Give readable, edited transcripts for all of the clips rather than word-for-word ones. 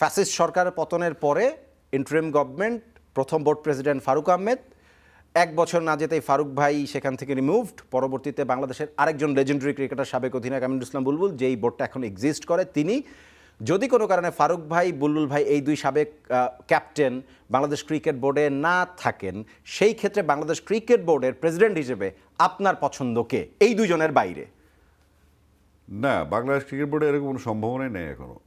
Fascist সরকারের পতনের পরে ইন্টারিম গভর্নমেন্ট, প্রথম বোর্ড প্রেসিডেন্ট ফারুক আহমেদ, এক বছর না যেতেই ফারুক ভাই সেখান থেকে রিমুভড। পরবর্তীতে বাংলাদেশের আরেকজন লেজেন্ডারি ক্রিকেটার, সাবেক অধিনায়ক আমিনুল ইসলাম বুলবুল, যেই বোর্ডটা এখন এক্সিস্ট করে, তিনি যদি কোনো কারণে ফারুক ভাই, বুলবুল ভাই, এই দুই সাবেক ক্যাপ্টেন বাংলাদেশ ক্রিকেট বোর্ডে না থাকেন, সেই ক্ষেত্রে বাংলাদেশ ক্রিকেট বোর্ডের প্রেসিডেন্ট হিসেবে আপনার পছন্দ কে এই দুজনের বাইরে? না, বাংলাদেশ ক্রিকেট বোর্ডে এরকম কোনো সম্ভাবনাই নেই এখনো।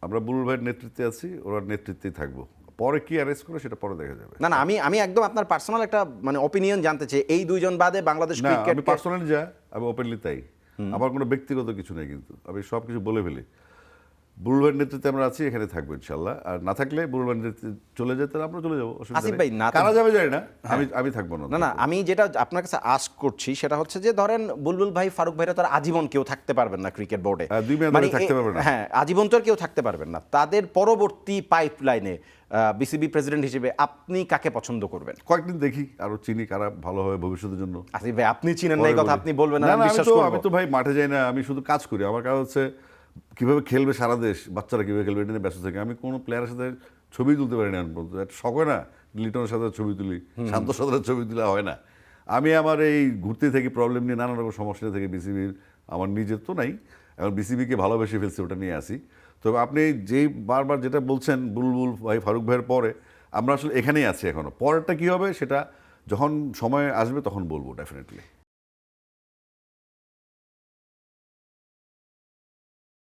আমরা বুলবুল ভাইয়ের নেতৃত্বে আছি, ওরা নেতৃত্বেই থাকবো। পরে কি অ্যারেস্ট করে সেটা পরে দেখা যাবে। না না, আমি একদম আপনার পার্সোনাল একটা অপিনিয়ন জানতে চাই, এই দুইজন বাদে বাংলাদেশ না, ক্রিকেট। আমি পার্সোনালি যা, আমি ওপেনলি তাই। আমার কোনো ব্যক্তিগত কিছু নেই, কিন্তু আমি সব কিছু বলে ফেলি। বুলবুল ভাইয়ের নেতৃত্বে আমরা আছি, এখানে থাকবো ইনশাল্লাহ। আর না থাকলে বুলবুল ভাইয়ের নেতৃত্বে চলে যেতে আমরা চলে যাবো, আসিফ ভাই, না কারা যাবে জানি না, আমি থাকবো না। না না, আমি যেটা আপনার কাছে আস্ক করছি সেটা হচ্ছে যে, ধরেন বুলবুল ভাই, ফারুক ভাইরা তো আর আজীবন কেউ থাকতে পারবেন না ক্রিকেট বোর্ডে, 2 মেয়াদে থাকতে পারবে না। হ্যাঁ, আজীবন তো আর কেউ থাকতে পারবেন না। তাদের পরবর্তী পাইপলাইনে বিসিবি প্রেসিডেন্ট হিসেবে আপনি কাকে পছন্দ করবেন? কয়েকদিন দেখি, আরো চিনি কারা ভালো হবে ভবিষ্যতের জন্য। আসিফ ভাই, আপনি চিনেন না, এই কথা আপনি বলবেন না, না, আমি বিশ্বাস করব। আমি তো ভাই মাঠে যাই না, আমি শুধু কাজ করি। আমার কাজ হচ্ছে কিভাবে খেলবে সারা দেশ, বাচ্চারা কিভাবে খেলবে এটা নিয়ে ব্যস্ত থাকে। আমি কোনো প্লেয়ারের সাথে ছবি তুলতে পারি না এখন পর্যন্ত। একটা শখ হয় না, লিটনের সাথে ছবি তুলি, শান্ত সাথে ছবি তোলা হয় না। আমি আমার এই ঘুরতে থেকে প্রবলেম নিয়ে, নানা রকম সমস্যা থেকে বিসিবির, আমার নিজের তো নাই, এখন বিসিবিকে ভালোবেসে ফেলছি, ওটা নিয়ে আসি। তবে আপনি যেই বারবার যেটা বলছেন বুলবুল ভাই, ফারুক ভাইয়ের পরে আমরা আসলে এখানেই আছি এখনো। পরেরটা কী হবে সেটা যখন সময় আসবে তখন বলবো ডেফিনেটলি।